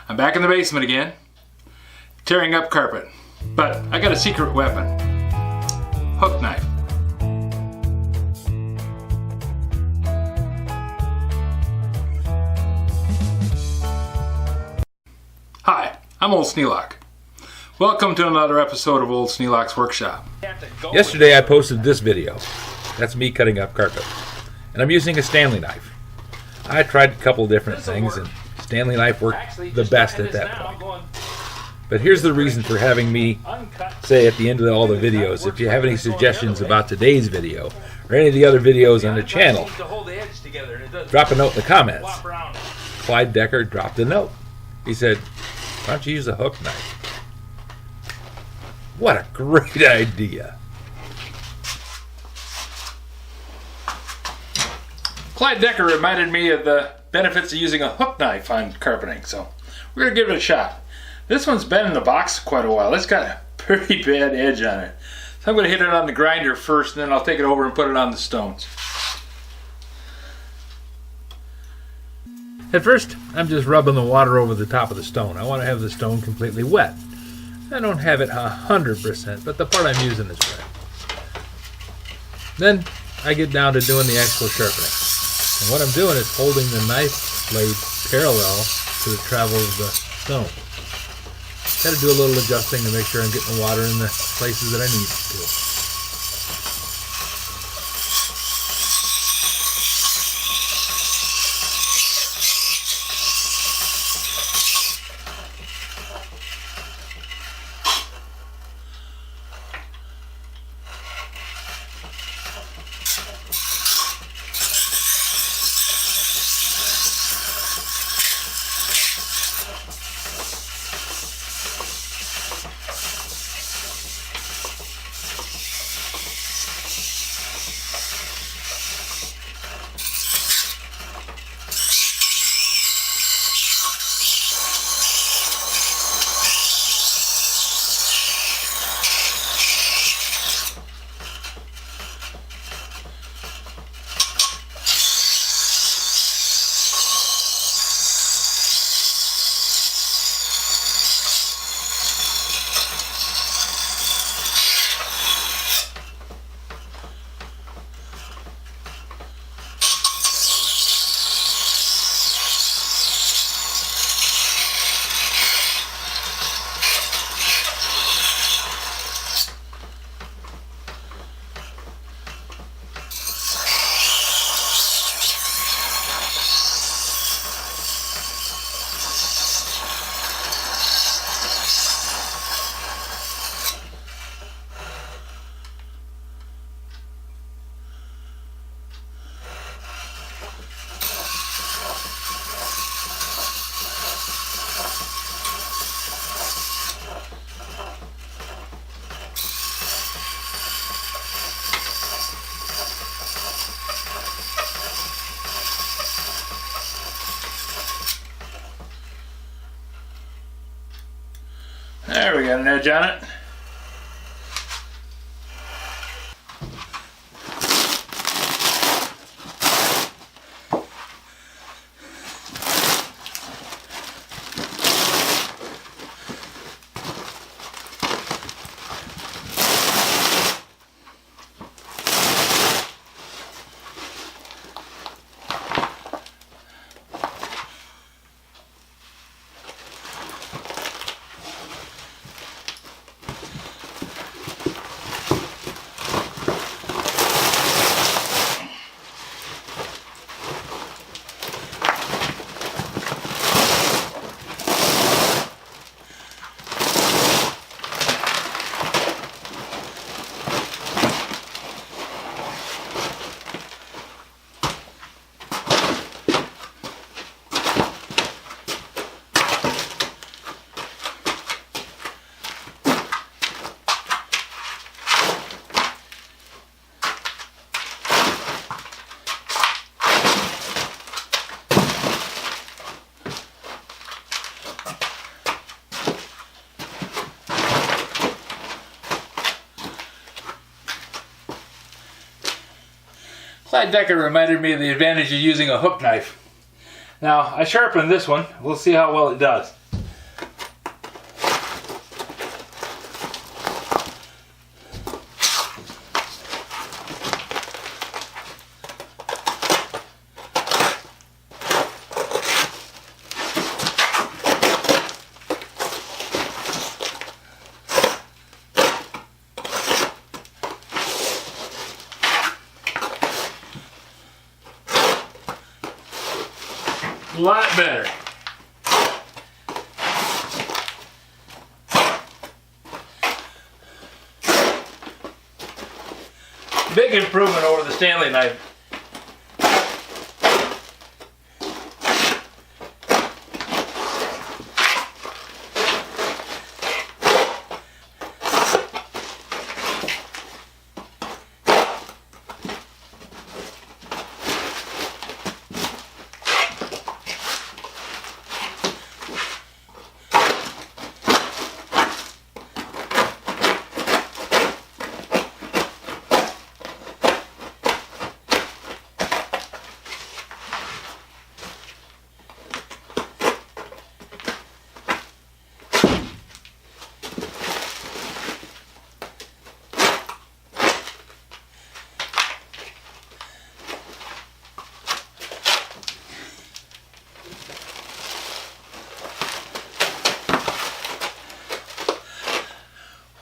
I'm back in the basement again, tearing up carpet. But I got a secret weapon. Hook knife. Hi, I'm Old Sneelock. Welcome to another episode of Old Sneelock's Workshop. Yesterday I posted this video. That's me cutting up carpet. And I'm using a Stanley knife. I tried a couple different things and Stanley knife worked the best at that point. But here's the reason for having me say at the end of all the videos, if you have any suggestions about today's video or any of the other videos on the channel, drop a note in the comments. Clyde Decker dropped a note. He said, why don't you use a hook knife? What a great idea. Clyde Decker reminded me of the benefits of using a hook knife on carpeting, so we're going to give it a shot. This one's been in the box quite a while. It's got a pretty bad edge on it. So I'm going to hit it on the grinder first, and then I'll take it over and put it on the stones. At first, I'm just rubbing the water over the top of the stone. I want to have the stone completely wet. I don't have it 100%, but the part I'm using is wet. Then I get down to doing the actual sharpening. And what I'm doing is holding the knife blade parallel to the travel of the stone. Got to do a little adjusting to make sure I'm getting the water in the places that I need to. There, we got an edge on it. Clyde Decker reminded me of the advantage of using a hook knife. Now, I sharpened this one. We'll see how well it does. lot better. Big improvement over the Stanley knife.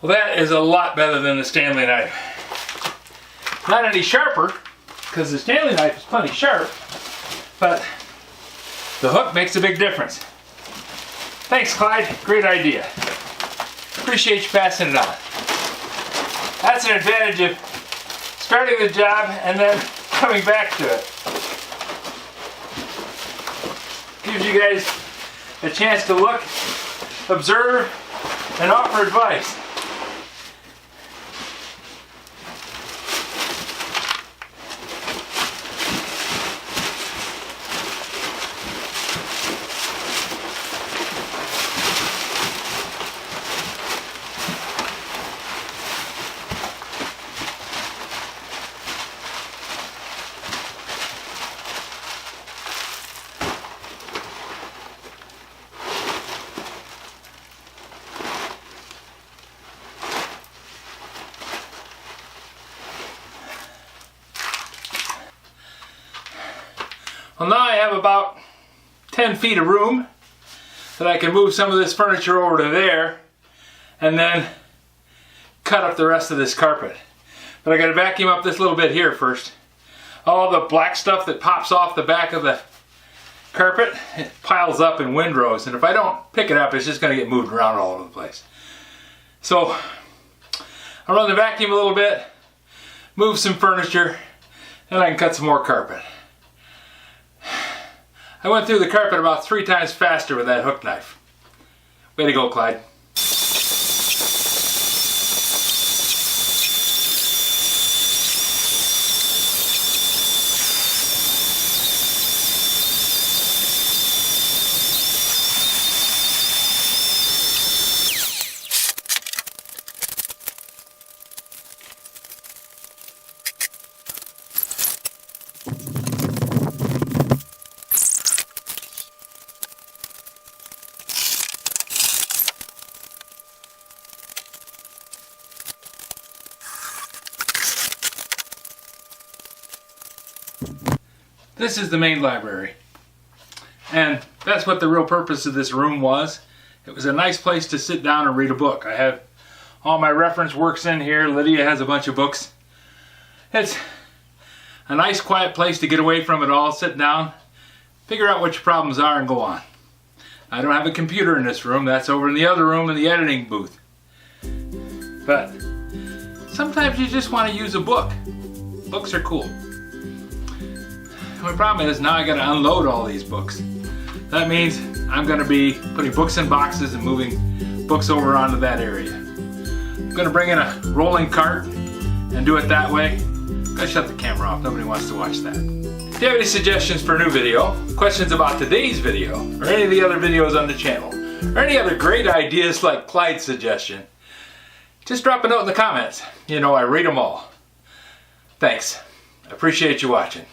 Well, that is a lot better than the Stanley knife. Not any sharper, because the Stanley knife is plenty sharp, but the hook makes a big difference. Thanks, Clyde. Great idea. Appreciate you passing it on. That's an advantage of starting the job and then coming back to it. Gives you guys a chance to look, observe, and offer advice. Well, now I have about 10 feet of room that I can move some of this furniture over to there and then cut up the rest of this carpet. But I got to vacuum up this little bit here first. All the black stuff that pops off the back of the carpet, it piles up in windrows, and if I don't pick it up, it's just going to get moved around all over the place. So I'll run the vacuum a little bit, move some furniture, and I can cut some more carpet. I went through the carpet about 3 times faster with that hook knife. Way to go, Clyde. This is the main library, and that's what the real purpose of this room was. It was a nice place to sit down and read a book. I have all my reference works in here. Lydia has a bunch of books. It's a nice quiet place to get away from it all, sit down, figure out what your problems are, and go on. I don't have a computer in this room. That's over in the other room in the editing booth. But sometimes you just want to use a book. Books are cool. My problem is now I got to unload all these books. That means I'm going to be putting books in boxes and moving books over onto that area. I'm going to bring in a rolling cart and do it that way. I'm going to shut the camera off. Nobody wants to watch that. If you have any suggestions for a new video, questions about today's video, or any of the other videos on the channel, or any other great ideas like Clyde's suggestion, just drop a note in the comments. You know I read them all. Thanks. I appreciate you watching.